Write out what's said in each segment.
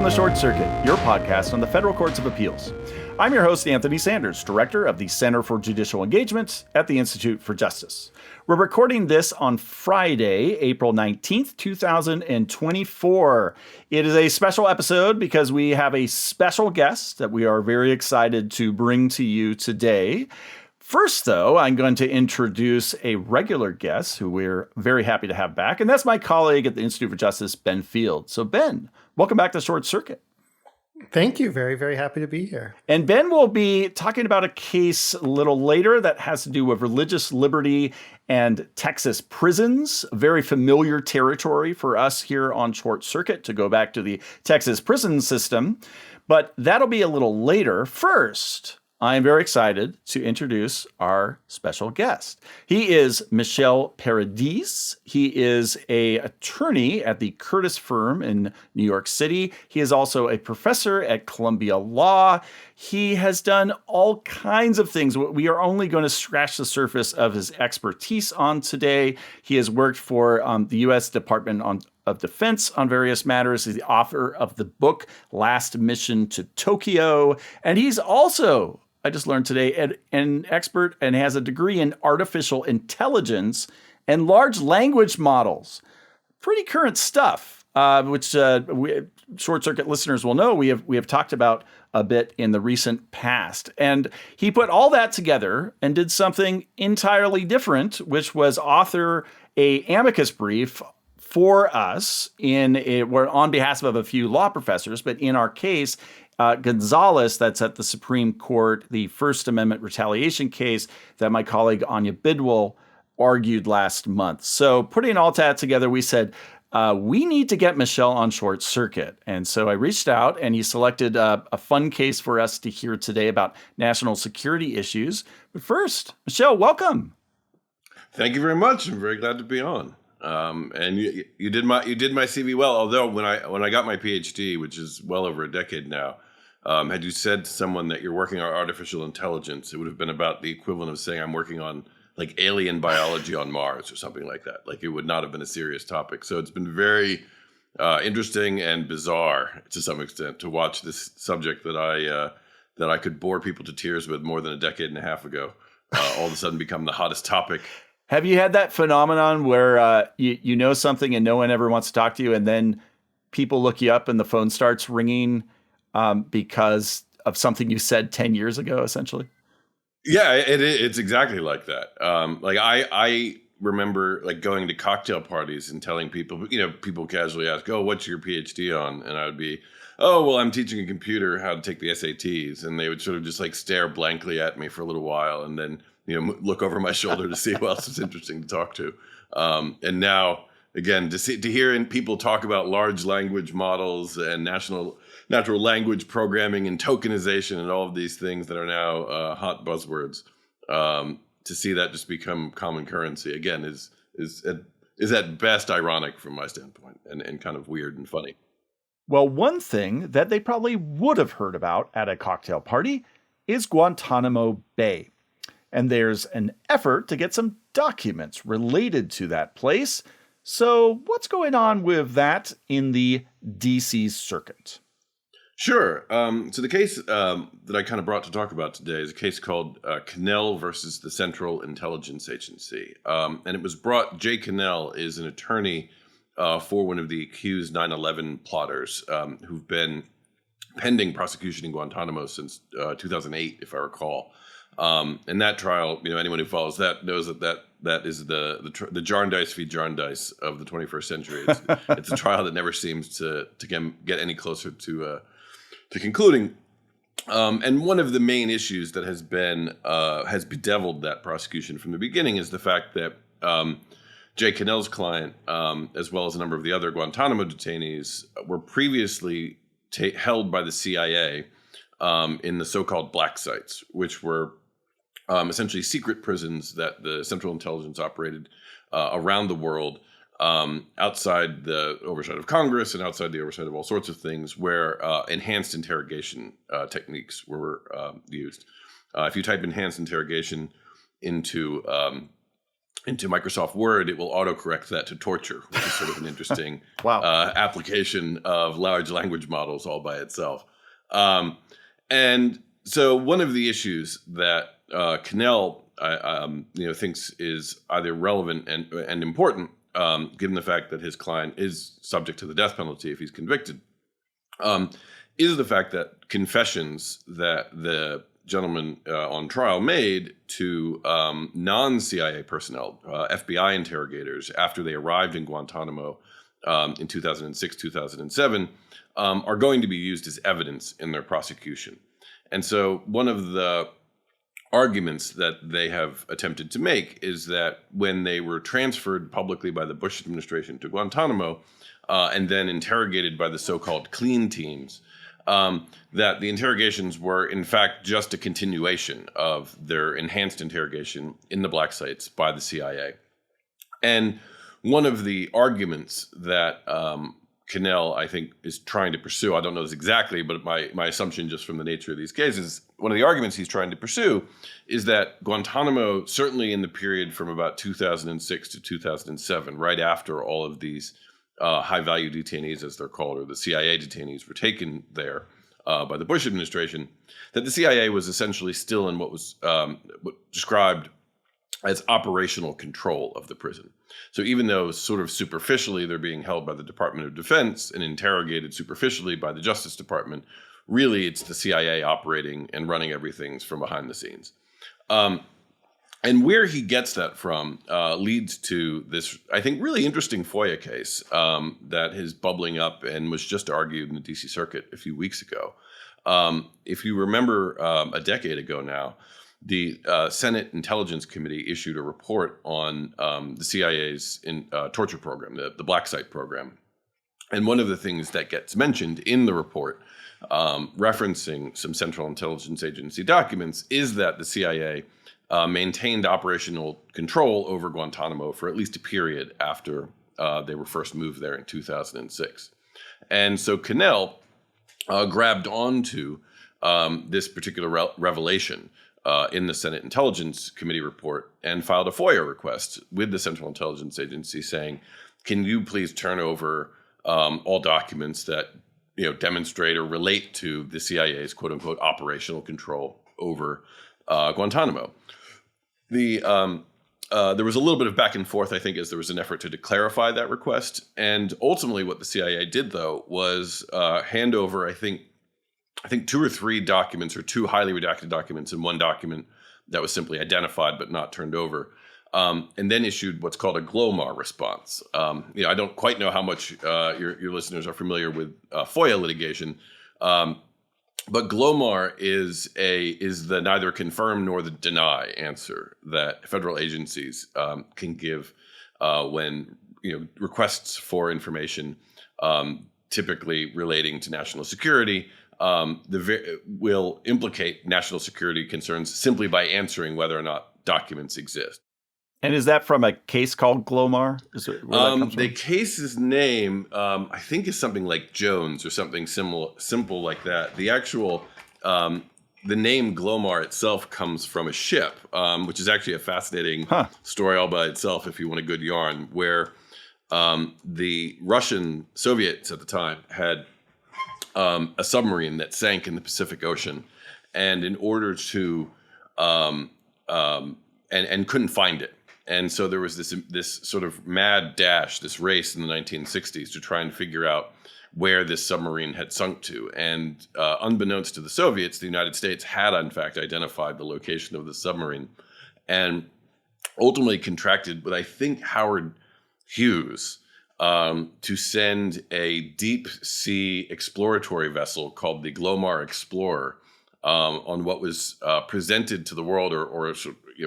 Welcome to Short Circuit, your podcast on the Federal Courts of Appeals. I'm your host, Anthony Sanders, Director of the Center for Judicial Engagement at the Institute for Justice. We're recording this on Friday, April 19th, 2024. It is a special episode because we have a special guest that we are very excited to bring to you today. First, though, I'm going to introduce a regular guest who we're very happy to have back, and that's my colleague at the Institute for Justice, Ben Field. So, Ben, welcome back to Short Circuit. Thank you. Very, very happy to be here. And Ben will be talking about a case a little later that has to do with religious liberty and Texas prisons, very familiar territory for us here on Short Circuit to go back to the Texas prison system. But that'll be a little later. First, I am very excited to introduce our special guest. He is Michel Paradis. He is an attorney at the Curtis firm in New York City. He is also a professor at Columbia Law. He has done all kinds of things. We are only going to scratch the surface of his expertise on today. He has worked for the U.S. Department of Defense on various matters. He's the author of the book, Last Mission to Tokyo. And he's also, I just learned today, an expert and has a degree in artificial intelligence and large language models. Pretty current stuff, which Short Circuit listeners will know we have talked about a bit in the recent past. And he put all that together and did something entirely different, which was author a amicus brief for us we're on behalf of a few law professors, but in our case, Gonzalez, that's at the Supreme Court, the First Amendment retaliation case that my colleague Anya Bidwell argued last month. So putting all that together, we said, we need to get Michel on Short Circuit. And so I reached out and he selected a fun case for us to hear today about national security issues. But first, Michel, welcome. Thank you very much. I'm very glad to be on. And you did my CV well. Although when I got my PhD, which is well over a decade now, had you said to someone that you're working on artificial intelligence, it would have been about the equivalent of saying I'm working on like alien biology on Mars or something like that. Like it would not have been a serious topic. So it's been very interesting and bizarre to some extent to watch this subject that I could bore people to tears with more than a decade and a half ago, all of a sudden become the hottest topic. Have you had that phenomenon where you know something and no one ever wants to talk to you, and then people look you up and the phone starts ringing because of something you said 10 years ago, essentially? Yeah, it's exactly like that. Like I remember like going to cocktail parties and telling people, people casually ask, "Oh, what's your PhD on?" And I would be, "Oh, well, I'm teaching a computer how to take the SATs." And they would sort of just like stare blankly at me for a little while and then look over my shoulder to see who else is interesting to talk to. And now, again, to hear people talk about large language models and natural language programming and tokenization and all of these things that are now hot buzzwords, to see that just become common currency again is at best ironic from my standpoint and kind of weird and funny. Well, one thing that they probably would have heard about at a cocktail party is Guantanamo Bay. And there's an effort to get some documents related to that place. So what's going on with that in the D.C. circuit? Sure. So the case that I kind of brought to talk about today is a case called Cannell versus the Central Intelligence Agency. And it was brought, Jay Cannell is an attorney for one of the accused 9/11 plotters who've been pending prosecution in Guantanamo since 2008, if I recall. And that trial, anyone who follows that knows that is the Jarndyce v. Jarndyce of the 21st century. It's a trial that never seems to get any closer to concluding. And one of the main issues that has bedeviled that prosecution from the beginning is the fact that Jay Cannell's client, as well as a number of the other Guantanamo detainees, were previously held by the CIA in the so-called black sites, which were essentially secret prisons that the Central Intelligence operated around the world, outside the oversight of Congress and outside the oversight of all sorts of things, where enhanced interrogation techniques were used. If you type enhanced interrogation into into Microsoft Word, it will autocorrect that to torture, which is sort of an interesting Wow. application of large language models all by itself. And so one of the issues that Cannell thinks is either relevant and important, given the fact that his client is subject to the death penalty if he's convicted, is the fact that confessions that the gentleman on trial made to non-CIA personnel, FBI interrogators, after they arrived in Guantanamo in 2006, 2007, are going to be used as evidence in their prosecution. And so one of the arguments that they have attempted to make is that when they were transferred publicly by the Bush administration to Guantanamo and then interrogated by the so-called clean teams, that the interrogations were in fact just a continuation of their enhanced interrogation in the black sites by the CIA. And one of the arguments that Cannell, I think, is trying to pursue, I don't know this exactly, but my assumption just from the nature of these cases, one of the arguments he's trying to pursue is that Guantanamo, certainly in the period from about 2006 to 2007, right after all of these high-value detainees, as they're called, or the CIA detainees, were taken there by the Bush administration, that the CIA was essentially still in what was described as operational control of the prison. So even though sort of superficially they're being held by the Department of Defense and interrogated superficially by the Justice Department, really it's the CIA operating and running everything from behind the scenes. And where he gets that from leads to this, I think, really interesting FOIA case that is bubbling up and was just argued in the DC Circuit a few weeks ago. If you remember a decade ago now, the Senate Intelligence Committee issued a report on the CIA's torture program, the Black Site program. And one of the things that gets mentioned in the report, referencing some Central Intelligence Agency documents, is that the CIA maintained operational control over Guantanamo for at least a period after they were first moved there in 2006. And so Cannell grabbed onto this particular revelation in the Senate Intelligence Committee report and filed a FOIA request with the Central Intelligence Agency saying, can you please turn over all documents that demonstrate or relate to the CIA's quote unquote operational control over Guantanamo. There was a little bit of back and forth, I think, as there was an effort to clarify that request. And ultimately what the CIA did, though, was hand over, I think 2 or 3 documents, or 2 highly redacted documents, and 1 document that was simply identified but not turned over, and then issued what's called a GLOMAR response. I don't quite know how much your listeners are familiar with FOIA litigation, but GLOMAR is the neither confirm nor the deny answer that federal agencies can give when requests for information, typically relating to national security, will implicate national security concerns simply by answering whether or not documents exist. And is that from a case called Glomar? Is it where that comes from? The case's name, I think, is something like Jones or something simple like that. The actual, the name Glomar itself comes from a ship, which is actually a fascinating story all by itself if you want a good yarn, where the Russian Soviets at the time had a submarine that sank in the Pacific Ocean, and in order to and couldn't find it. And so there was this sort of mad dash, this race in the 1960s to try and figure out where this submarine had sunk to. And unbeknownst to the Soviets, the United States had, in fact, identified the location of the submarine and ultimately contracted with, I think, Howard Hughes to send a deep sea exploratory vessel called the Glomar Explorer on what was presented to the world or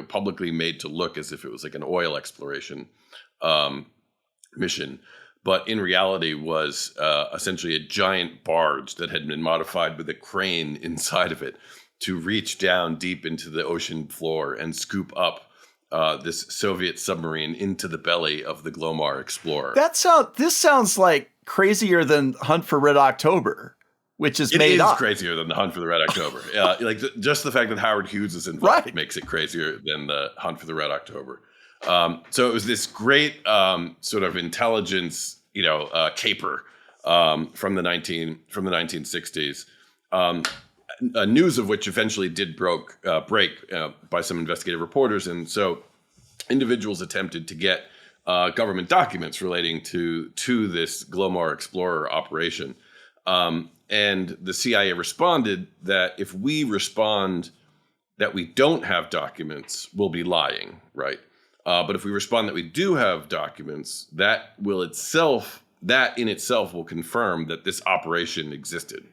publicly made to look as if it was like an oil exploration mission, but in reality was essentially a giant barge that had been modified with a crane inside of it to reach down deep into the ocean floor and scoop up this Soviet submarine into the belly of the Glomar Explorer. This sounds like crazier than Hunt for Red October, which is made up. It is crazier than the Hunt for the Red October. Just the fact that Howard Hughes is involved makes it crazier than the Hunt for the Red October. So it was this great sort of intelligence, caper from the 1960s. News of which eventually did break by some investigative reporters, and so individuals attempted to get government documents relating to this Glomar Explorer operation, and the CIA responded that if we respond that we don't have documents, we'll be lying, right? But if we respond that we do have documents, that in itself will confirm that this operation existed,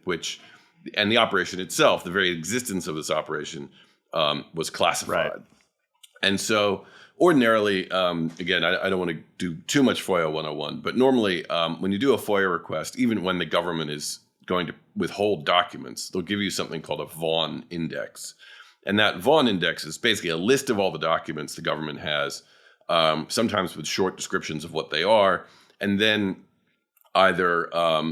and the operation itself, the very existence of this operation, was classified. Right. And so ordinarily, again, I don't want to do too much FOIA 101, but normally when you do a FOIA request, even when the government is going to withhold documents, they'll give you something called a Vaughan Index. And that Vaughan Index is basically a list of all the documents the government has, sometimes with short descriptions of what they are, and then either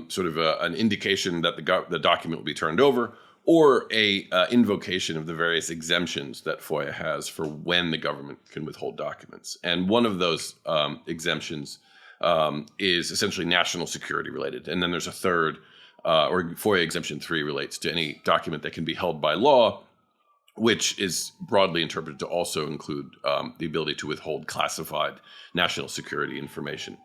sort of an indication that the document will be turned over, or a invocation of the various exemptions that FOIA has for when the government can withhold documents. And one of those exemptions is essentially national security related. And then there's a third, or FOIA Exemption 3 relates to any document that can be held by law, which is broadly interpreted to also include the ability to withhold classified national security information.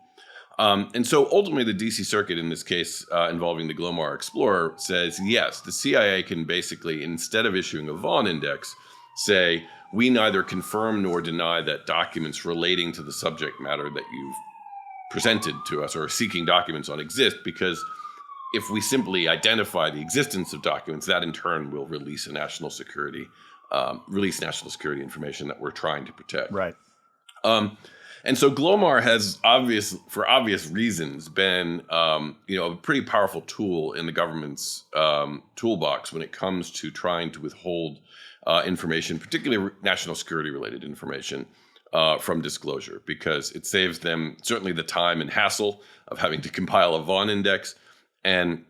And so ultimately, the D.C. Circuit in this case involving the Glomar Explorer says, yes, the CIA can basically, instead of issuing a Vaughan Index, say, we neither confirm nor deny that documents relating to the subject matter that you've presented to us or are seeking documents on exist, because if we simply identify the existence of documents, that in turn will release national security information that we're trying to protect. Right. And so Glomar has for obvious reasons been a pretty powerful tool in the government's toolbox when it comes to trying to withhold information, particularly national security related information, from disclosure, because it saves them certainly the time and hassle of having to compile a Vaughan Index, and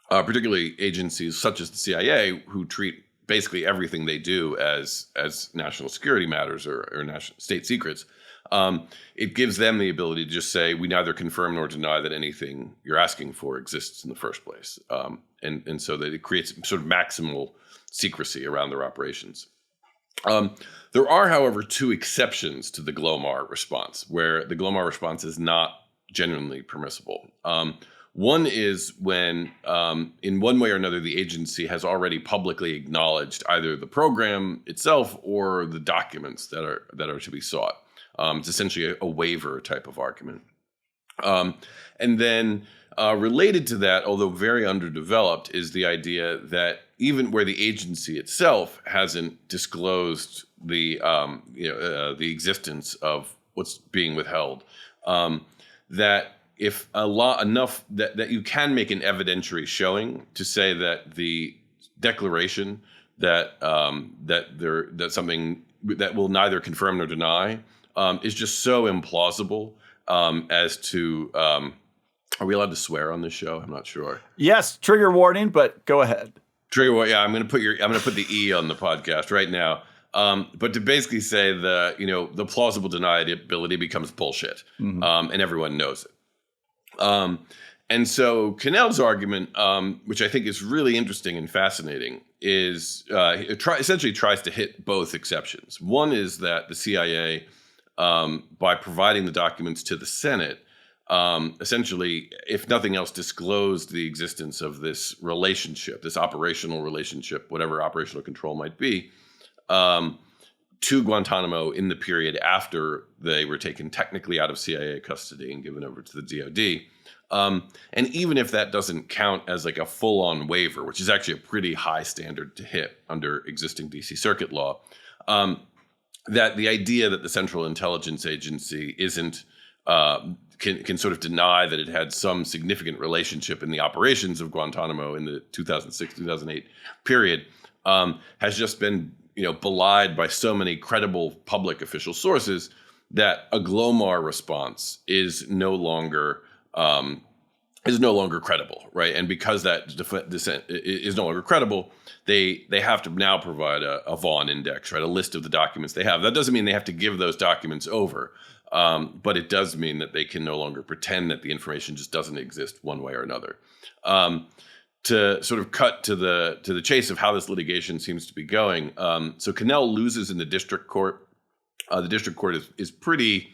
particularly agencies such as the CIA, who treat basically everything they do as national security matters or national state secrets. It gives them the ability to just say, we neither confirm nor deny that anything you're asking for exists in the first place. And so that it creates sort of maximal secrecy around their operations. There are, however, two exceptions to the Glomar response, where the Glomar response is not genuinely permissible. One is when, in one way or another, the agency has already publicly acknowledged either the program itself or the documents that are to be sought. It's essentially a waiver type of argument. And then related to that, although very underdeveloped, is the idea that even where the agency itself hasn't disclosed the existence of what's being withheld, that if enough that you can make an evidentiary showing to say that the declaration that something that will neither confirm nor deny is just so implausible as to. Are we allowed to swear on this show? I'm not sure. Yes, trigger warning, but go ahead. Trigger warning. Yeah, I'm going to put the E on the podcast right now. But to basically say the plausible deniability becomes bullshit, and everyone knows it. And so Cannell's argument, which I think is really interesting and fascinating, is essentially tries to hit both exceptions. One is that the CIA, by providing the documents to the Senate, essentially, if nothing else, disclosed the existence of this relationship, this operational relationship, whatever operational control might be, to Guantanamo in the period after they were taken technically out of CIA custody and given over to the DoD. And even if that doesn't count as like a full-on waiver, which is actually a pretty high standard to hit under existing DC Circuit law, that the idea that the Central Intelligence Agency isn't can sort of deny that it had some significant relationship in the operations of Guantanamo in the 2006-2008 period has just been belied by so many credible public official sources that a Glomar response is no longer is no longer credible, right? And because that dissent is no longer credible, they have to now provide a Vaughan index, right? A list of the documents they have. That doesn't mean they have to give those documents over, but it does mean that they can no longer pretend that the information just doesn't exist one way or another. To sort of cut to the chase of how this litigation seems to be going, so Cannell loses in the district court. The district court is pretty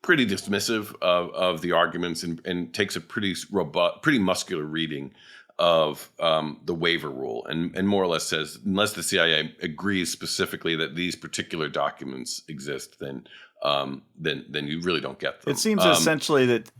dismissive of the arguments and takes a pretty robust, pretty muscular reading of the waiver rule, and more or less says unless the CIA agrees specifically that these particular documents exist, then you really don't get them. It seems essentially that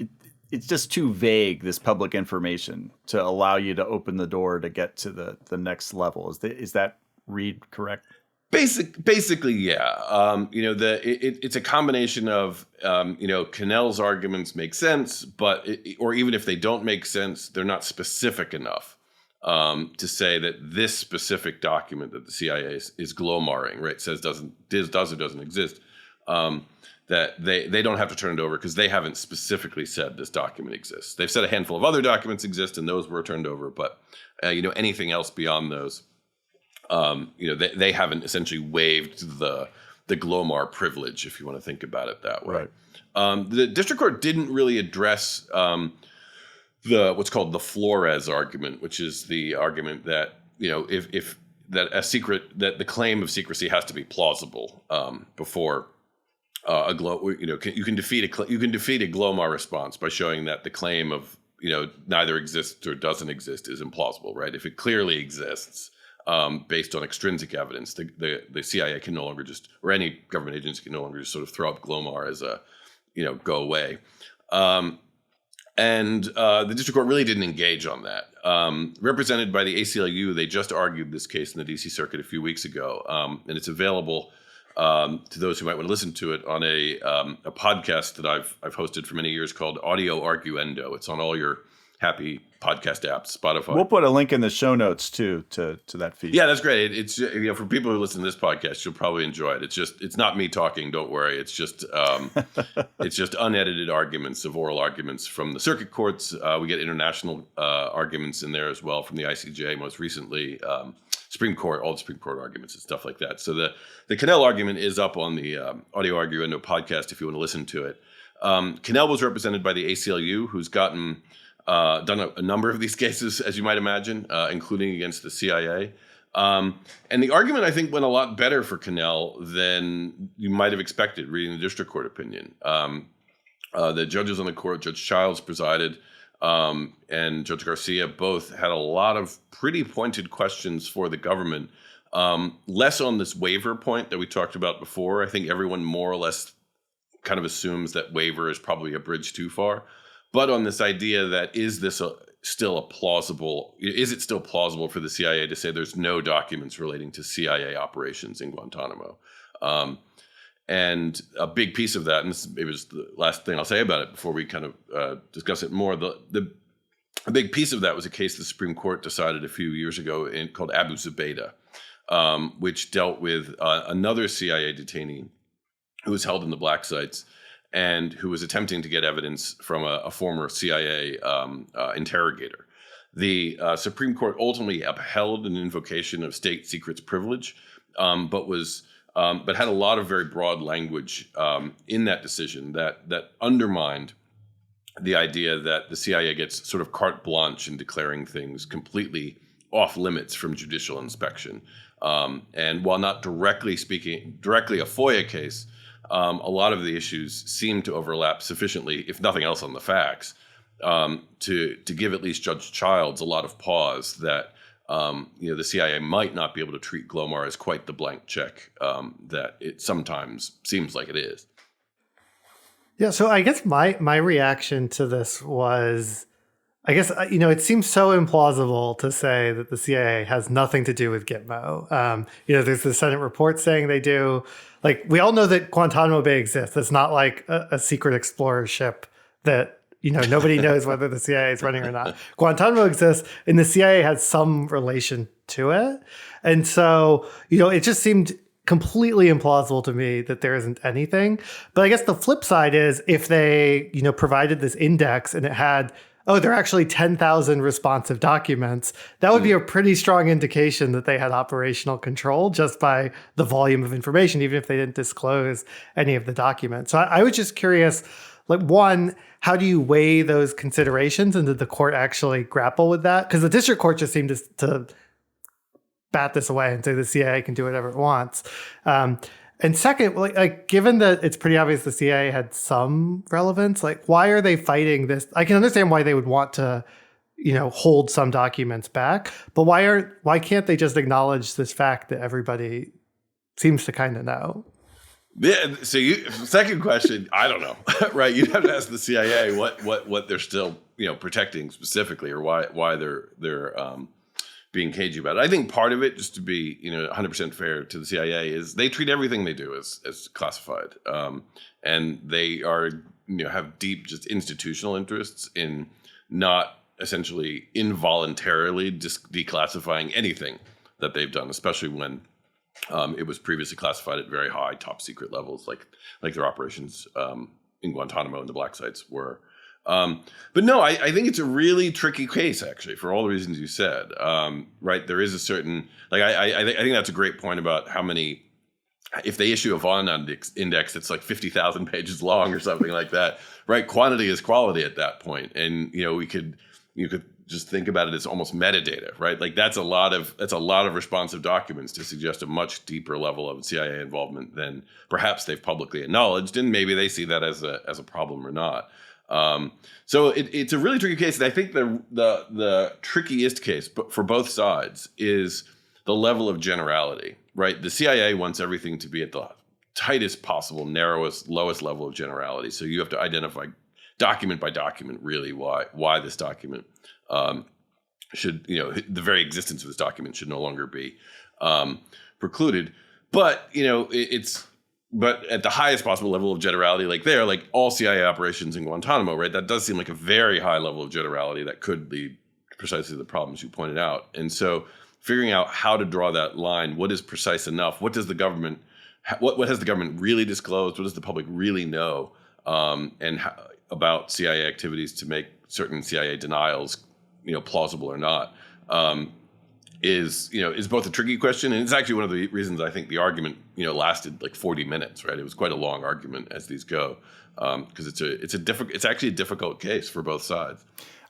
it's just too vague, this public information, to allow you to open the door to get to the next level. Is that read correct? Basically, yeah. It's a combination of, Cannell's arguments make sense, but or even if they don't make sense, they're not specific enough to say that this specific document that the CIA is glomaring, right, says does or doesn't exist. That they don't have to turn it over because they haven't specifically said this document exists. They've said a handful of other documents exist, and those were turned over, but anything else beyond those. They haven't essentially waived the Glomar privilege, if you want to think about it that way. Right. The district court didn't really address what's called the Flores argument, which is the argument that if that the claim of secrecy has to be plausible before you can defeat a Glomar response by showing that the claim of neither exists or doesn't exist is implausible, right? If it clearly exists. Based on extrinsic evidence, the CIA can no longer or any government agency can no longer just sort of throw up Glomar as a, go away. And the district court really didn't engage on that. Represented by the ACLU, they just argued this case in the DC Circuit a few weeks ago, and it's available to those who might want to listen to it on a podcast that I've hosted for many years called Audio Arguendo. It's on all your happy podcast apps, Spotify. We'll put a link in the show notes too to that feed. Yeah, that's great. It's for people who listen to this podcast, you'll probably enjoy it. It's not me talking. Don't worry. It's just unedited arguments of oral arguments from the circuit courts. We get international arguments in there as well from the ICJ, most recently Supreme Court, all the Supreme Court arguments and stuff like that. So the Cannell argument is up on the Audio Arguendo podcast if you want to listen to it. Cannell was represented by the ACLU, who's done a number of these cases, as you might imagine, including against the CIA. And the argument, I think, went a lot better for Cannell than you might have expected reading the district court opinion. The judges on the court, Judge Childs presided, and Judge Garcia both had a lot of pretty pointed questions for the government. Less on this waiver point that we talked about before. I think everyone more or less kind of assumes that waiver is probably a bridge too far. But on this idea that is it still plausible for the CIA to say there's no documents relating to CIA operations in Guantanamo? And a big piece of that, and this maybe was the last thing I'll say about it before we kind of discuss it more, a big piece of that was a case the Supreme Court decided a few years ago called Abu Zubaydah, which dealt with another CIA detainee who was held in the black sites and who was attempting to get evidence from a former CIA interrogator. The Supreme Court ultimately upheld an invocation of state secrets privilege, but had a lot of very broad language in that decision that undermined the idea that the CIA gets sort of carte blanche in declaring things completely off limits from judicial inspection. And while not directly a FOIA case, a lot of the issues seem to overlap sufficiently, if nothing else on the facts, to give at least Judge Childs a lot of pause that the CIA might not be able to treat Glomar as quite the blank check that it sometimes seems like it is. Yeah, so I guess my reaction to this was, it seems so implausible to say that the CIA has nothing to do with Gitmo. There's the Senate report saying they do. Like, we all know that Guantanamo Bay exists. It's not like a secret explorer ship that, nobody knows whether the CIA is running or not. Guantanamo exists, and the CIA has some relation to it. And so, it just seemed completely implausible to me that there isn't anything. But I guess the flip side is if they, provided this index and it had oh, there are actually 10,000 responsive documents, that would be a pretty strong indication that they had operational control just by the volume of information, even if they didn't disclose any of the documents. So I was just curious, like, one, how do you weigh those considerations, and did the court actually grapple with that? Because the district court just seemed to bat this away and say the CIA can do whatever it wants. And second, like given that it's pretty obvious the CIA had some relevance, like why are they fighting this? I can understand why they would want to, hold some documents back, but why can't they just acknowledge this fact that everybody seems to kind of know? Yeah. So second question, I don't know, right? You'd have to ask the CIA what they're still protecting specifically, or why they're being cagey about it. I think part of it, just to be 100% fair to the CIA, is they treat everything they do as classified, and they are have deep just institutional interests in not essentially involuntarily declassifying anything that they've done, especially when it was previously classified at very high top secret levels, like their operations in Guantanamo and the black sites were. But no, I think it's a really tricky case, actually, for all the reasons you said. Right, there is a certain I think that's a great point about how many. If they issue a Vaughan index that's like 50,000 pages long or something like that, right? Quantity is quality at that point, and you could just think about it as almost metadata, right? Like that's a lot of responsive documents to suggest a much deeper level of CIA involvement than perhaps they've publicly acknowledged, and maybe they see that as a problem or not. So it's a really tricky case, and I think the trickiest case for both sides is the level of generality, right? The CIA wants everything to be at the tightest possible, narrowest, lowest level of generality. So you have to identify document by document really why this document should, the very existence of this document should no longer be precluded. But But at the highest possible level of generality, like all CIA operations in Guantanamo, right? That does seem like a very high level of generality that could lead precisely the problems you pointed out. And so figuring out how to draw that line, what is precise enough? What does the government, what has the government really disclosed? What does the public really know about CIA activities to make certain CIA denials, plausible or not? Is both a tricky question, and it's actually one of the reasons I think the argument lasted like 40 minutes, right? It was quite a long argument as these go, because it's actually a difficult case for both sides.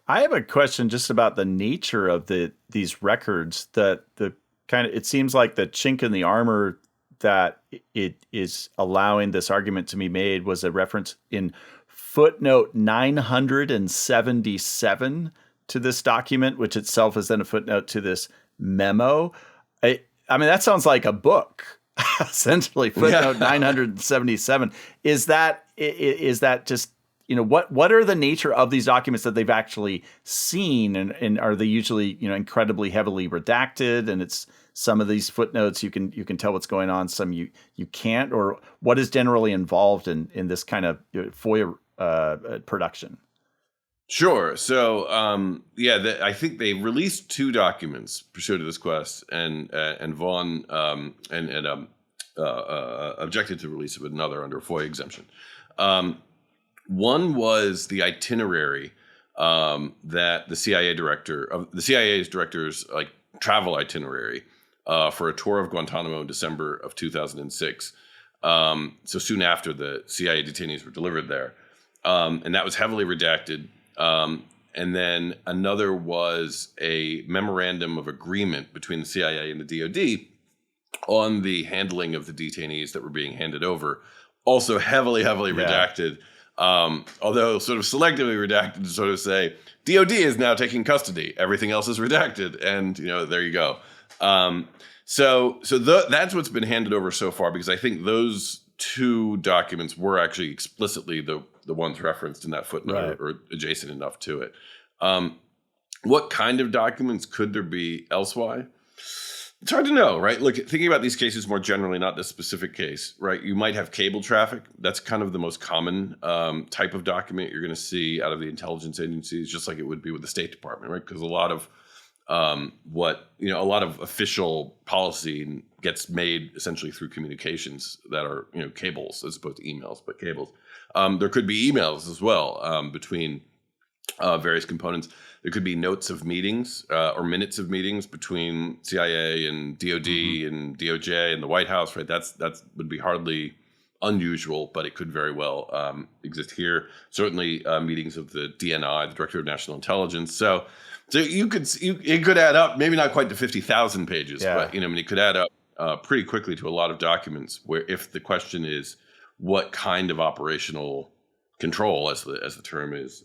I have a question just about the nature of these records. It seems like the chink in the armor that it is allowing this argument to be made was a reference in footnote 977 to this document, which itself is then a footnote to this memo. I mean, that sounds like a book, essentially. Footnote 977. Is that just, what are the nature of these documents that they've actually seen, and are they usually, incredibly heavily redacted, and it's some of these footnotes you can tell what's going on, some you can't, or what is generally involved in this kind of FOIA production? Sure. So, I think they released two documents pursuant to this quest, and Vaughan objected to the release of another under a FOIA exemption. One was the itinerary that the CIA's director's travel itinerary for a tour of Guantanamo in December of 2006. So soon after the CIA detainees were delivered there, and that was heavily redacted. And then another was a memorandum of agreement between the CIA and the DoD on the handling of the detainees that were being handed over, also heavily redacted, although sort of selectively redacted to sort of say, DoD is now taking custody, everything else is redacted, and there you go. So that's what's been handed over so far, because I think those two documents were actually explicitly the ones referenced in that footnote, right, or adjacent enough to it. What kind of documents could there be elsewhere? It's hard to know, right? Look, thinking about these cases more generally, not this specific case, right? You might have cable traffic. That's kind of the most common type of document you're going to see out of the intelligence agencies, just like it would be with the State Department, right? Because a lot of a lot of official policy gets made essentially through communications that are, cables as opposed to emails, but cables. There could be emails as well between various components. There could be notes of meetings or minutes of meetings between CIA and DOD and DOJ and the White House, right? That would be hardly unusual, but it could very well exist here. Certainly meetings of the DNI, the Director of National Intelligence. So it could add up, maybe not quite to 50,000 pages, but it could add up pretty quickly to a lot of documents where if the question is what kind of operational control, as the term is,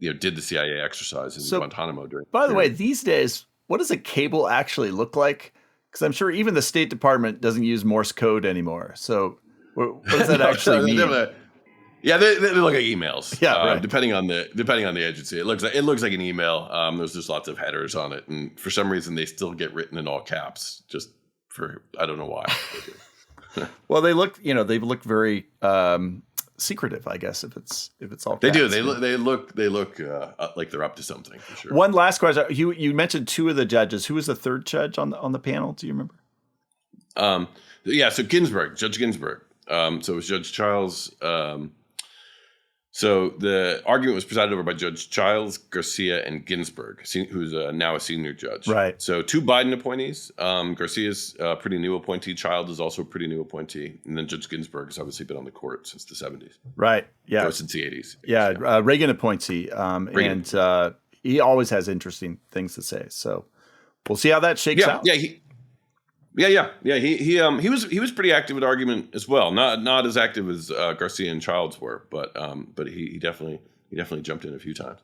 did the CIA exercise in Guantanamo during? By the way, these days, what does a cable actually look like? Because I'm sure even the State Department doesn't use Morse code anymore. So what does that actually mean? They look like emails. Yeah, right. Depending on the agency, it looks like an email. There's just lots of headers on it, and for some reason, they still get written in all caps. Just for I don't know why. Well, they look very secretive, I guess, if it's all they caps. do. They look like they're up to something for sure. One last question. You mentioned two of the judges. Who was the third judge on the panel? Do you remember? So Judge Ginsburg. So it was Judge Charles. So the argument was presided over by Judge Childs, Garcia, and Ginsburg, who's now a senior judge. Right. So two Biden appointees. Garcia's a pretty new appointee. Childs is also a pretty new appointee. And then Judge Ginsburg has obviously been on the court since the 70s. Right. Yeah. Or since the 80s. Yeah. Reagan appointee. And he always has interesting things to say. So we'll see how that shakes out. Yeah. He was pretty active at argument as well. Not as active as Garcia and Childs were, but he definitely jumped in a few times.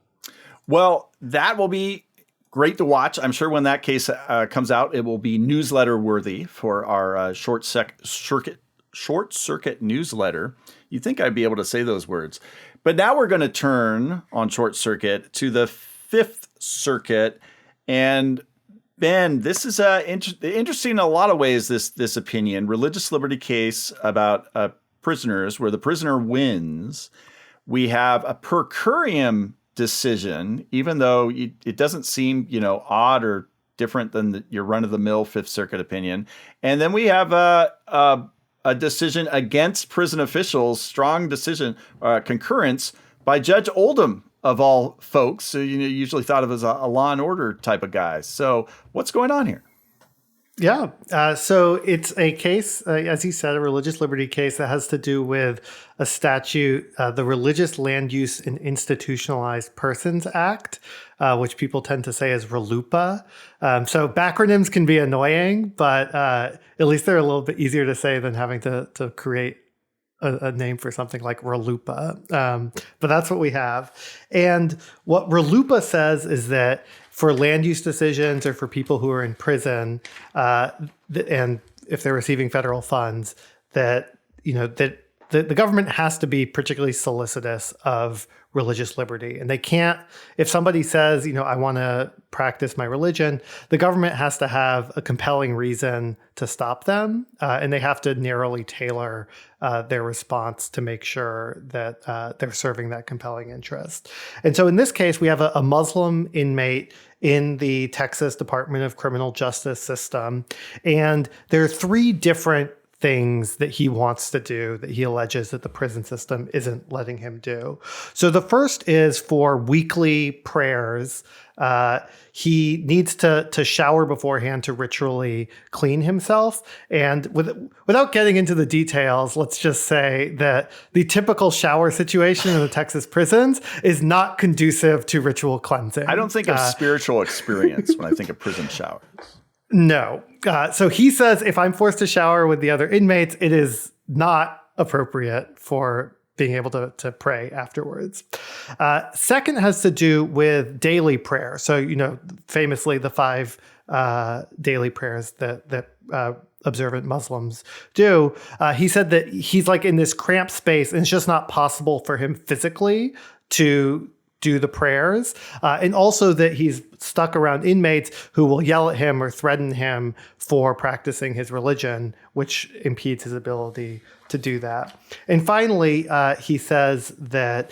Well, that will be great to watch. I'm sure when that case comes out, it will be newsletter worthy for our short circuit newsletter. You'd think I'd be able to say those words, but now we're going to turn on Short Circuit to the Fifth Circuit. And Ben, this is interesting in a lot of ways, this opinion. Religious liberty case about prisoners where the prisoner wins. We have a per curiam decision, even though it doesn't seem odd or different than your run-of-the-mill Fifth Circuit opinion. And then we have a decision against prison officials, strong decision, concurrence by Judge Oldham, of all folks, usually thought of as a law and order type of guy. So what's going on here? Yeah. So it's a case, as you said, a religious liberty case that has to do with a statute, the Religious Land Use and Institutionalized Persons Act, which people tend to say is RLUIPA. So backronyms can be annoying, but at least they're a little bit easier to say than having to create a name for something like RLUIPA. But that's what we have. And what RLUIPA says is that for land use decisions or for people who are in prison, and if they're receiving federal funds, that the government has to be particularly solicitous of religious liberty. And they can't, if somebody says, I want to practice my religion, the government has to have a compelling reason to stop them. And they have to narrowly tailor their response to make sure that they're serving that compelling interest. And so in this case, we have a Muslim inmate in the Texas Department of Criminal Justice system. And there are three different things that he wants to do that he alleges that the prison system isn't letting him do. So the first is for weekly prayers. He needs to shower beforehand to ritually clean himself. And without getting into the details, let's just say that the typical shower situation in the Texas prisons is not conducive to ritual cleansing. I don't think of spiritual experience when I think of prison showers. No. So he says if I'm forced to shower with the other inmates, it is not appropriate for being able to pray afterwards. Second has to do with daily prayer. So, famously the 5 daily prayers that observant Muslims do. He said that he's like in this cramped space and it's just not possible for him physically to do the prayers, and also that he's stuck around inmates who will yell at him or threaten him for practicing his religion, which impedes his ability to do that. And finally, he says that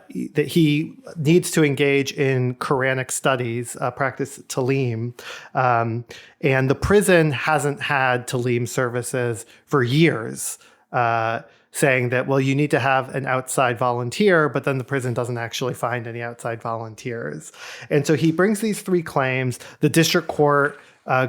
he needs to engage in Quranic studies, practice Talim, and the prison hasn't had Talim services for years. saying that, well, you need to have an outside volunteer, but then the prison doesn't actually find any outside volunteers. And so he brings these 3 claims. The district court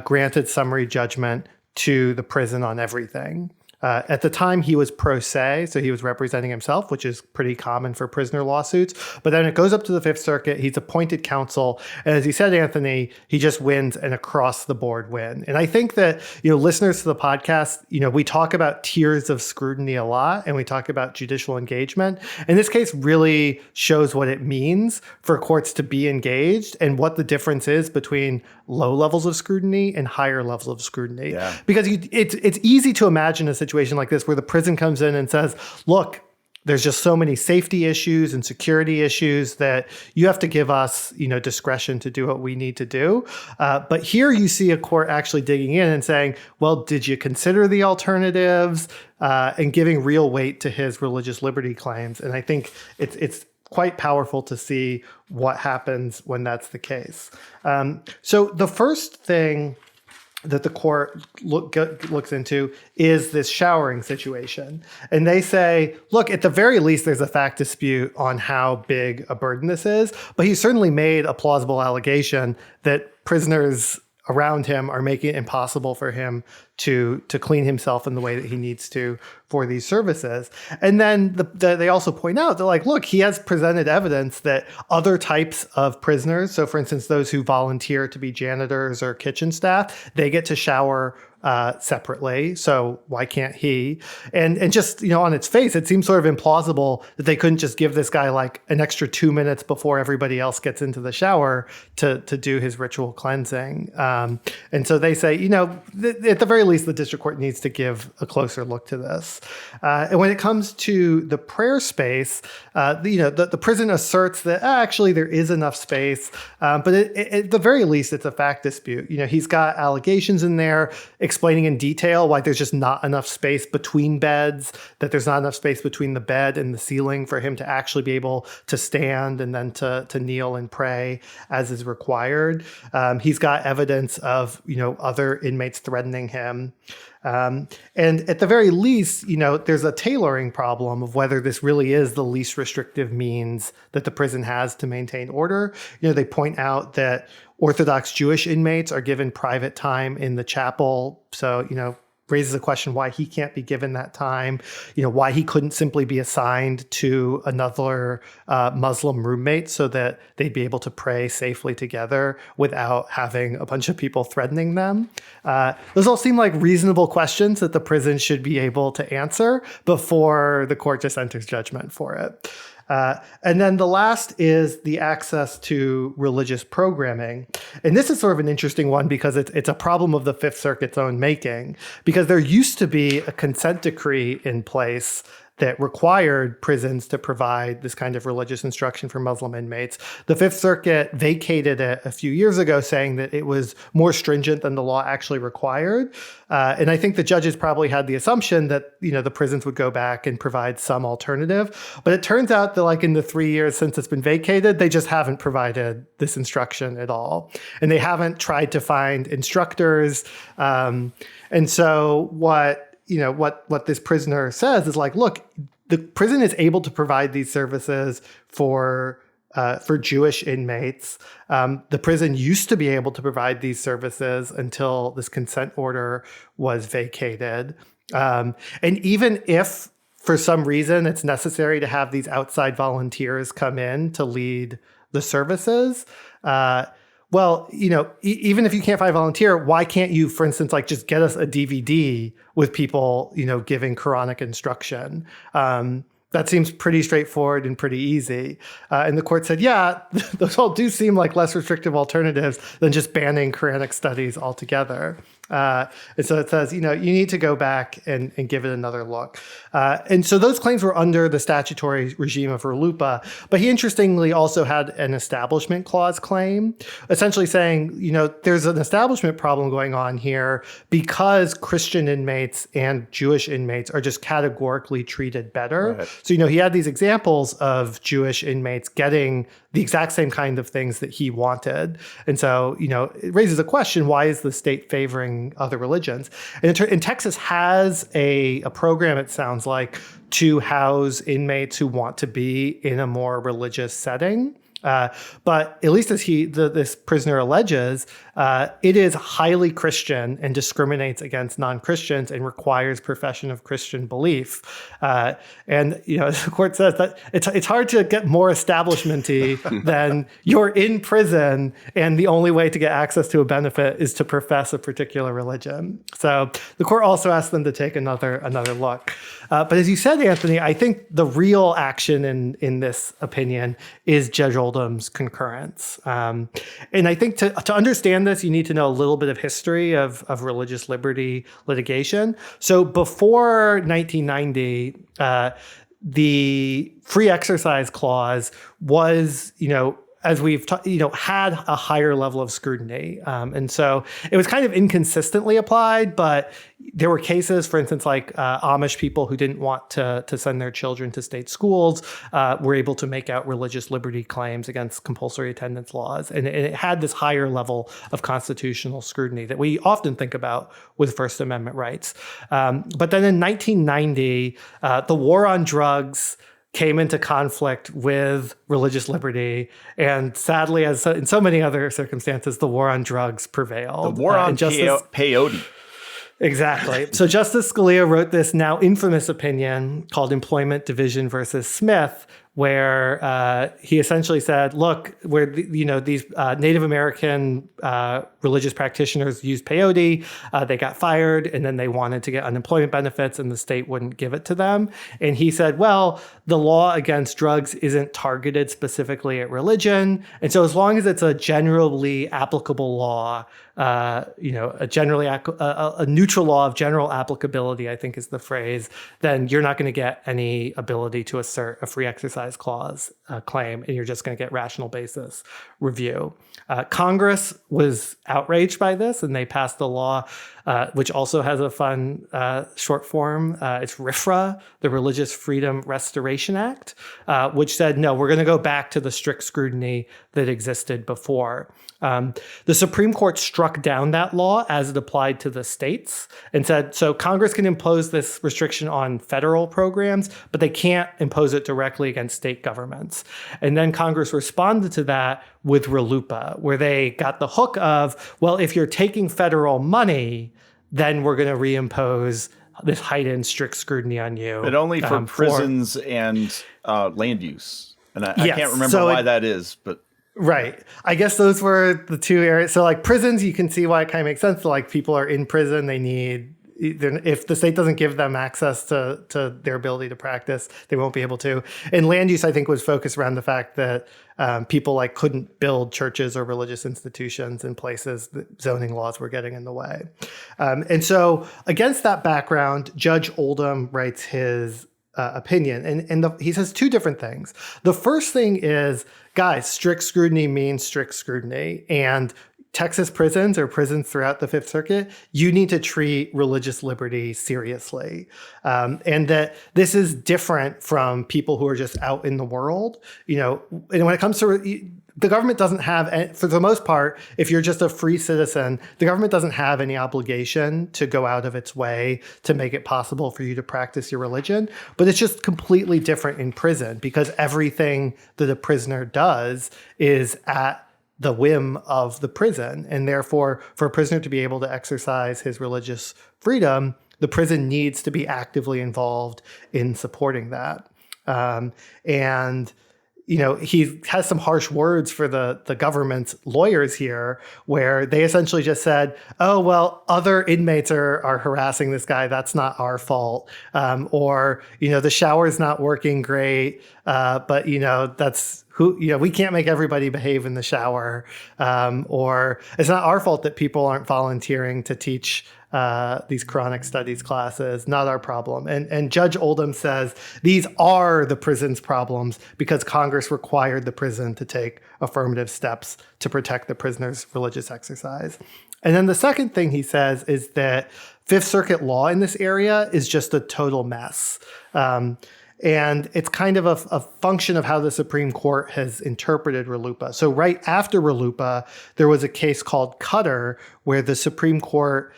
granted summary judgment to the prison on everything. At the time, he was pro se, so he was representing himself, which is pretty common for prisoner lawsuits. But then it goes up to the Fifth Circuit. He's appointed counsel. And as you said, Anthony, he just wins an across-the-board win. And I think that, listeners to the podcast, we talk about tiers of scrutiny a lot, and we talk about judicial engagement. And this case really shows what it means for courts to be engaged and what the difference is between low levels of scrutiny and higher levels of scrutiny. Yeah. Because it's easy to imagine a situation like this where the prison comes in and says, look, there's just so many safety issues and security issues that you have to give us, discretion to do what we need to do. But here you see a court actually digging in and saying, well, did you consider the alternatives, and giving real weight to his religious liberty claims? And I think it's quite powerful to see what happens when that's the case. So the first thing that the court looks into is this showering situation. And they say, look, at the very least, there's a fact dispute on how big a burden this is, but he certainly made a plausible allegation that prisoners around him are making it impossible for him to clean himself in the way that he needs to for these services. And then they also point out, they're like, look, he has presented evidence that other types of prisoners, so for instance, those who volunteer to be janitors or kitchen staff, they get to shower separately. So why can't he? And just, on its face, it seems sort of implausible that they couldn't just give this guy like an extra 2 minutes before everybody else gets into the shower to do his ritual cleansing. And so they say, at the very least, the district court needs to give a closer look to this. And when it comes to the prayer space, the prison asserts that actually there is enough space, but at the very least, it's a fact dispute. He's got allegations in there explaining in detail why there's just not enough space between beds, that there's not enough space between the bed and the ceiling for him to actually be able to stand and then to kneel and pray as is required. He's got evidence of, other inmates threatening him. And at the very least, there's a tailoring problem of whether this really is the least restrictive means that the prison has to maintain order. They point out that Orthodox Jewish inmates are given private time in the chapel. So, raises a question why he can't be given that time, why he couldn't simply be assigned to another Muslim roommate so that they'd be able to pray safely together without having a bunch of people threatening them. Those all seem like reasonable questions that the prison should be able to answer before the court just enters judgment for it. And then the last is the access to religious programming. And this is sort of an interesting one because it's a problem of the Fifth Circuit's own making, because there used to be a consent decree in place that required prisons to provide this kind of religious instruction for Muslim inmates. The Fifth Circuit vacated it a few years ago, saying that it was more stringent than the law actually required. And I think the judges probably had the assumption that, the prisons would go back and provide some alternative. But it turns out that in the 3 years since it's been vacated, they just haven't provided this instruction at all. And they haven't tried to find instructors. And so what this prisoner says is look, the prison is able to provide these services for Jewish inmates. The prison used to be able to provide these services until this consent order was vacated. And even if for some reason it's necessary to have these outside volunteers come in to lead the services, well, even if you can't find a volunteer, why can't you, for instance, just get us a DVD with people, giving Quranic instruction? That seems pretty straightforward and pretty easy. And the court said, yeah, those all do seem like less restrictive alternatives than just banning Quranic studies altogether. And so it says, you need to go back and give it another look. And so those claims were under the statutory regime of RLUIPA, but he interestingly also had an establishment clause claim, essentially saying, there's an establishment problem going on here because Christian inmates and Jewish inmates are just categorically treated better. Right. So, he had these examples of Jewish inmates getting the exact same kind of things that he wanted. And so, it raises a question, why is the state favoring practicing other religions. And Texas has a program, it sounds like, to house inmates who want to be in a more religious setting. But at least as this prisoner alleges, it is highly Christian and discriminates against non-Christians and requires profession of Christian belief. And the court says that it's hard to get more establishment-y than you're in prison and the only way to get access to a benefit is to profess a particular religion. So the court also asked them to take another look. But as you said, Anthony, I think the real action in this opinion is Judge Oldham's concurrence. And I think to understand this, you need to know a little bit of history of religious liberty litigation. So before 1990, the free exercise clause was, as we've had a higher level of scrutiny. And so it was kind of inconsistently applied, but there were cases, for instance, like Amish people who didn't want to send their children to state schools were able to make out religious liberty claims against compulsory attendance laws. And it had this higher level of constitutional scrutiny that we often think about with First Amendment rights. But then in 1990, the war on drugs came into conflict with religious liberty. And sadly, as in so many other circumstances, the war on drugs prevailed. The war on peyote. Exactly. So Justice Scalia wrote this now infamous opinion called Employment Division versus Smith, where he essentially said, look, where these Native American religious practitioners used peyote, they got fired, and then they wanted to get unemployment benefits, and the state wouldn't give it to them. And he said, well, the law against drugs isn't targeted specifically at religion, and so as long as it's a generally applicable law, a neutral law of general applicability, I think is the phrase, then you're not going to get any ability to assert a free exercise clause claim, and you're just going to get rational basis review. Congress was outraged by this, and they passed a law which also has a fun short form. It's RFRA, the Religious Freedom Restoration Act, which said, no, we're going to go back to the strict scrutiny that existed before. The Supreme Court struck down that law as it applied to the states and said, so Congress can impose this restriction on federal programs, but they can't impose it directly against state governments. And then Congress responded to that with RLUIPA, where they got the hook of, well, if you're taking federal money, then we're going to reimpose this heightened strict scrutiny on you. But only for prisons and land use. And I can't remember why that is, but... Right. I guess those were the two areas. So like prisons, you can see why it kind of makes sense. So like people are in prison, they need, if the state doesn't give them access to their ability to practice, they won't be able to. And land use, I think, was focused around the fact that people like couldn't build churches or religious institutions in places that zoning laws were getting in the way. And so against that background, Judge Oldham writes his opinion. And he says two different things. The first thing is, guys, strict scrutiny means strict scrutiny. And Texas prisons or prisons throughout the Fifth Circuit, you need to treat religious liberty seriously. And that this is different from people who are just out in the world. And when it comes to the government doesn't have, for the most part, if you're just a free citizen, the government doesn't have any obligation to go out of its way to make it possible for you to practice your religion. But it's just completely different in prison because everything that a prisoner does is at the whim of the prison. And therefore, for a prisoner to be able to exercise his religious freedom, the prison needs to be actively involved in supporting that. He has some harsh words for the government's lawyers here, where they essentially just said, oh, well, other inmates are harassing this guy. That's not our fault. Or the shower's not working great. But that's we can't make everybody behave in the shower. Or it's not our fault that people aren't volunteering to teach these chronic studies classes, not our problem. And Judge Oldham says these are the prison's problems because Congress required the prison to take affirmative steps to protect the prisoner's religious exercise. And then the second thing he says is that Fifth Circuit law in this area is just a total mess. And it's kind of a function of how the Supreme Court has interpreted RLUIPA. So right after RLUIPA, there was a case called Cutter, where the Supreme Court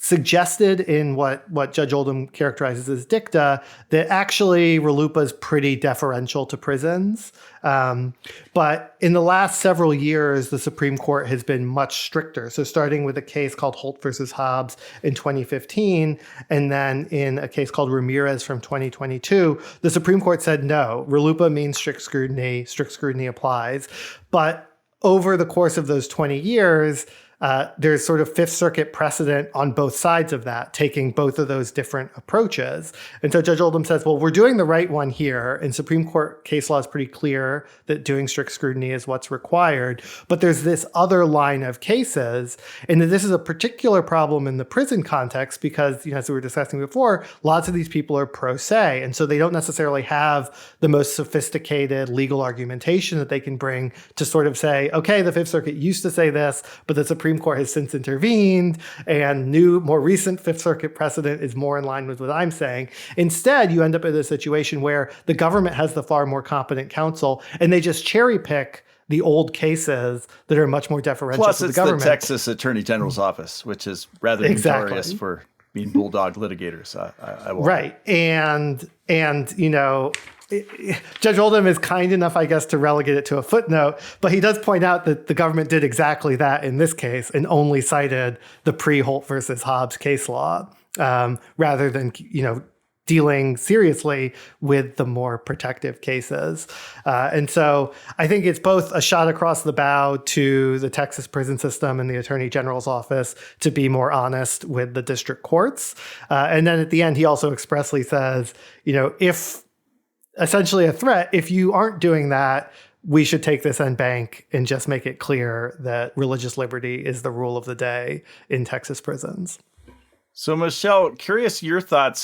suggested in what Judge Oldham characterizes as dicta that actually RLUIPA is pretty deferential to prisons. But in the last several years, the Supreme Court has been much stricter. So starting with a case called Holt versus Hobbs in 2015, and then in a case called Ramirez from 2022, the Supreme Court said, no, RLUIPA means strict scrutiny applies. But over the course of those 20 years, there's sort of Fifth Circuit precedent on both sides of that, taking both of those different approaches. And so Judge Oldham says, well, we're doing the right one here. And Supreme Court case law is pretty clear that doing strict scrutiny is what's required. But there's this other line of cases. And this is a particular problem in the prison context because, as we were discussing before, lots of these people are pro se. And so they don't necessarily have the most sophisticated legal argumentation that they can bring to sort of say, okay, the Fifth Circuit used to say this, but the Supreme Court has since intervened, and new, more recent Fifth Circuit precedent is more in line with what I'm saying. Instead, you end up in a situation where the government has the far more competent counsel, and they just cherry pick the old cases that are much more deferential to the government. Plus, it's the Texas Attorney General's office, which is rather notorious for being bulldog litigators. I will. Right, and Judge Oldham is kind enough, I guess, to relegate it to a footnote, but he does point out that the government did exactly that in this case and only cited the pre-Holt versus Hobbs case law rather than, dealing seriously with the more protective cases. And so I think it's both a shot across the bow to the Texas prison system and the Attorney General's office to be more honest with the district courts. And then at the end, he also expressly says, if essentially a threat, if you aren't doing that, we should take this en banc and just make it clear that religious liberty is the rule of the day in Texas prisons. So, Michel, curious your thoughts.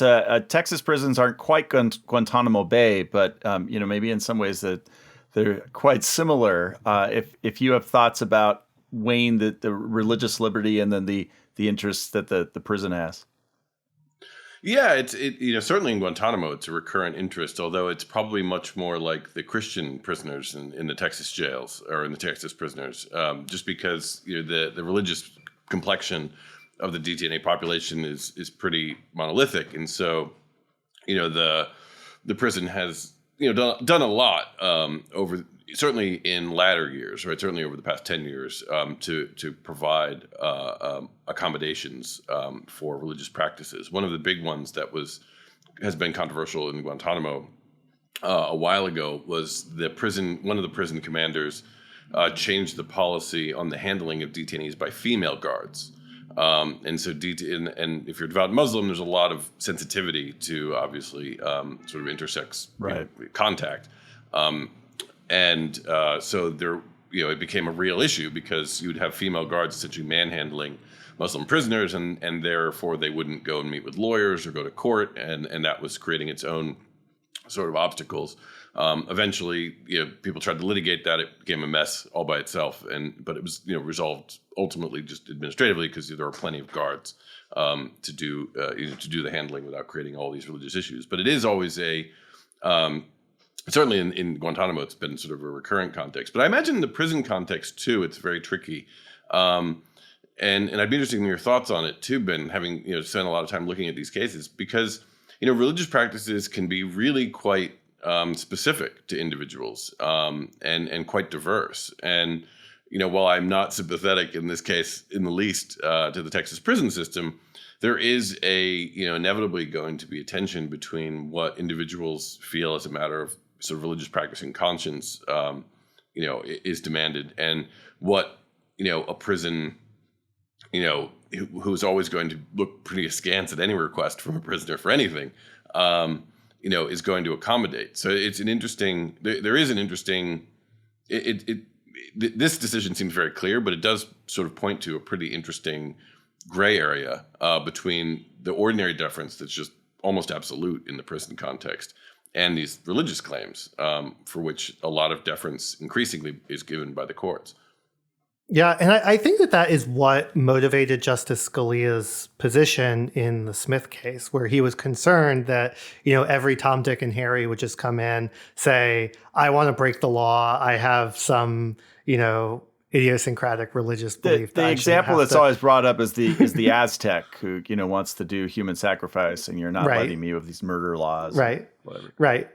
Texas prisons aren't quite Guantanamo Bay, but maybe in some ways that they're quite similar. If you have thoughts about weighing the religious liberty and then the interests that the prison has. Yeah, it certainly in Guantanamo it's a recurrent interest, although it's probably much more like the Christian prisoners in the Texas jails or in the Texas prisoners, just because the religious complexion of the detainee population is pretty monolithic, and so the prison has done a lot over. Certainly in latter years, right? Certainly over the past 10 years, to provide accommodations for religious practices. One of the big ones that has been controversial in Guantanamo a while ago was one of the prison commanders changed the policy on the handling of detainees by female guards. And so, and if you're a devout Muslim, there's a lot of sensitivity to obviously sort of intersex contact. And so there, it became a real issue because you would have female guards essentially manhandling Muslim prisoners, and therefore they wouldn't go and meet with lawyers or go to court, and that was creating its own sort of obstacles. Eventually, people tried to litigate that. It became a mess all by itself, but it was resolved ultimately just administratively because there were plenty of guards to do the handling without creating all these religious issues. But it is always certainly in Guantanamo, it's been sort of a recurrent context. But I imagine in the prison context, too, it's very tricky. And I'd be interested in your thoughts on it, too, Ben, having spent a lot of time looking at these cases. Because, religious practices can be really quite specific to individuals and quite diverse. And, while I'm not sympathetic in this case in the least to the Texas prison system, there is inevitably going to be a tension between what individuals feel as a matter of sort of religious practice and conscience, is demanded, and what a prison, who's always going to look pretty askance at any request from a prisoner for anything, is going to accommodate. So it's an interesting. There is an interesting. This decision seems very clear, but it does sort of point to a pretty interesting gray area between the ordinary deference that's just almost absolute in the prison context and these religious claims for which a lot of deference increasingly is given by the courts. Yeah, and I think that is what motivated Justice Scalia's position in the Smith case, where he was concerned that, every Tom, Dick, and Harry would just come in, say, I want to break the law. I have some, idiosyncratic religious belief. The example that's always brought up is the Aztec who, wants to do human sacrifice, and you're not letting me with these murder laws. Right. Whatever. Right.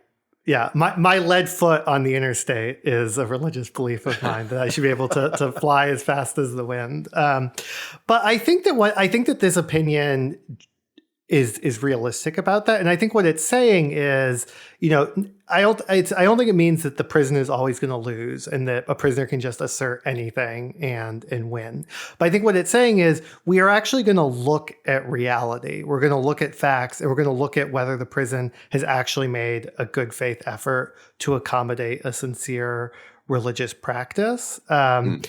Yeah, my lead foot on the interstate is a religious belief of mine that I should be able to fly as fast as the wind. But I think that this opinion is realistic about that, and I think what it's saying is, I don't think it means that the prison is always going to lose and that a prisoner can just assert anything and win. But I think what it's saying is we are actually going to look at reality. We're going to look at facts, and we're going to look at whether the prison has actually made a good faith effort to accommodate a sincere religious practice. And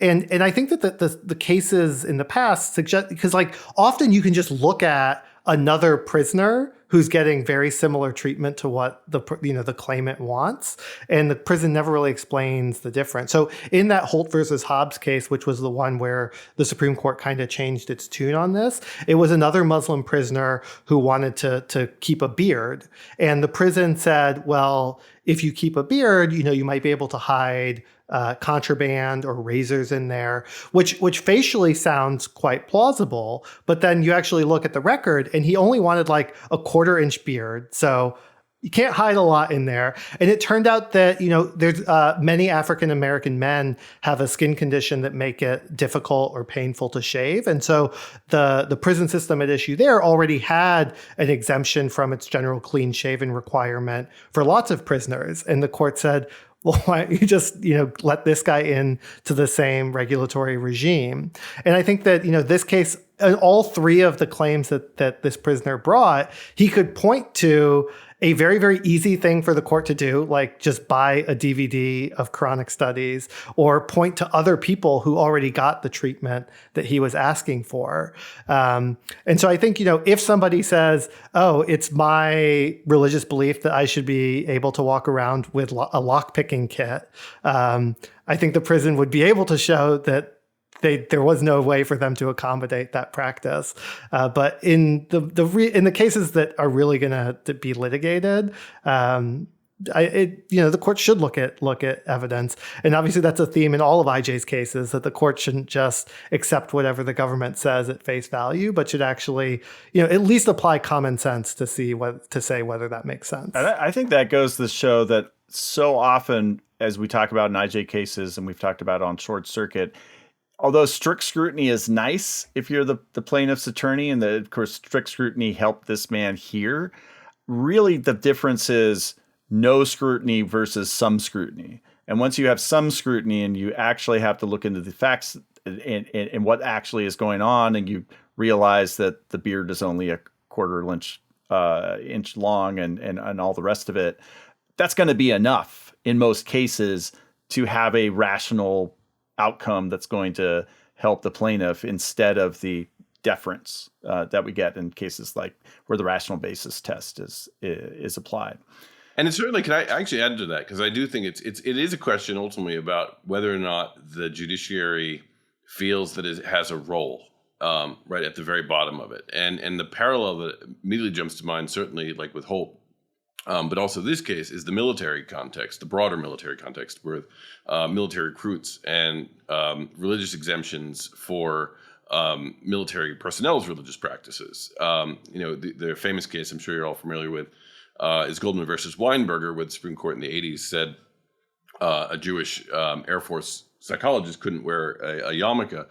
I think that the cases in the past suggest, because often you can just look at another prisoner who's getting very similar treatment to what the claimant wants, and the prison never really explains the difference. So in that Holt versus Hobbs case, which was the one where the Supreme Court kind of changed its tune on this, it was another Muslim prisoner who wanted to keep a beard, and the prison said, well, if you keep a beard, you might be able to hide contraband or razors in there, which facially sounds quite plausible. But then you actually look at the record, and he only wanted like a 1/4-inch beard. So you can't hide a lot in there. And it turned out that, there's many African-American men have a skin condition that make it difficult or painful to shave. And so the prison system at issue there already had an exemption from its general clean shaven requirement for lots of prisoners. And the court said, well, why don't you just, let this guy in to the same regulatory regime? And I think that, this case, all three of the claims that this prisoner brought, he could point to a very, very easy thing for the court to do, like just buy a DVD of chronic studies, or point to other people who already got the treatment that he was asking for. And so I think, if somebody says, oh, it's my religious belief that I should be able to walk around with a lockpicking kit, I think the prison would be able to show that there was no way for them to accommodate that practice. But in the cases that are really going to be litigated, the court should look at evidence. And obviously that's a theme in all of IJ's cases, that the court shouldn't just accept whatever the government says at face value, but should actually, at least apply common sense to say whether that makes sense. And I think that goes to show that so often, as we talk about in IJ cases, and we've talked about on Short Circuit, although strict scrutiny is nice if you're the plaintiff's attorney, and of course strict scrutiny helped this man here, really the difference is no scrutiny versus some scrutiny. And once you have some scrutiny and you actually have to look into the facts and what actually is going on, and you realize that the beard is only a 1/4 inch long and all the rest of it, that's going to be enough in most cases to have a rational outcome that's going to help the plaintiff, instead of the deference that we get in cases like where the rational basis test is applied. And it's certainly, can I actually add to that? Because I do think it is a question ultimately about whether or not the judiciary feels that it has a role right at the very bottom of it. And the parallel that immediately jumps to mind, certainly like with Holt, but also this case, is the military context, the broader military context, with military recruits and religious exemptions for military personnel's religious practices. The famous case I'm sure you're all familiar with is Goldman versus Weinberger, where the Supreme Court in the 80s said a Jewish Air Force psychologist couldn't wear a yarmulke.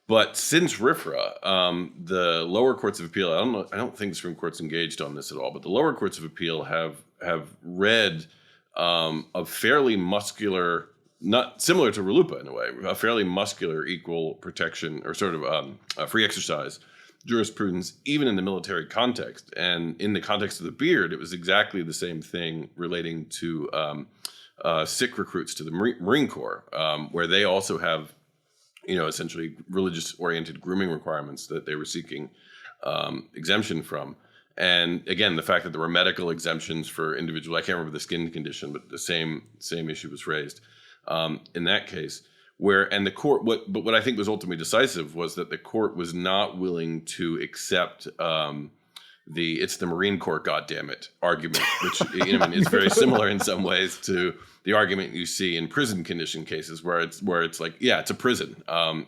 But since RFRA, the lower courts of appeal, I don't think the Supreme Court's engaged on this at all, but the lower courts of appeal have read a fairly muscular, not similar to RLUIPA in a way, a fairly muscular equal protection or sort of free exercise jurisprudence, even in the military context. And in the context of the beard, it was exactly the same thing relating to Sikh recruits to the Marine Corps, where they also have essentially religious-oriented grooming requirements that they were seeking exemption from. And again, the fact that there were medical exemptions for individuals, I can't remember the skin condition, but the same issue was raised in that case, and the court, what I think was ultimately decisive was that the court was not willing to accept it's the Marine Corps, goddammit argument, which is very similar in some ways to the argument you see in prison condition cases where it's like, yeah, it's a prison.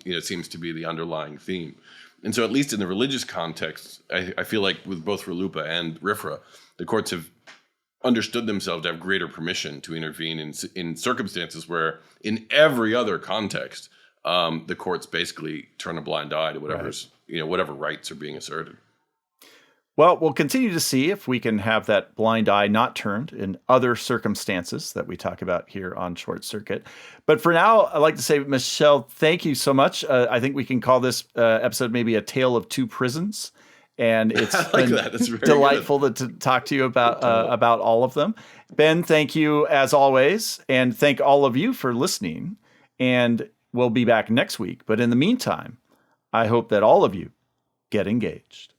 It seems to be the underlying theme. And so at least in the religious context, I feel like with both RLUIPA and RFRA, the courts have understood themselves to have greater permission to intervene in circumstances where in every other context, the courts basically turn a blind eye to whatever rights are being asserted. Well, we'll continue to see if we can have that blind eye not turned in other circumstances that we talk about here on Short Circuit. But for now, I'd like to say, Michel, thank you so much. I think we can call this episode maybe a tale of two prisons. And it's like been delightful to talk to you about all of them. Ben, thank you as always. And thank all of you for listening. And we'll be back next week. But in the meantime, I hope that all of you get engaged.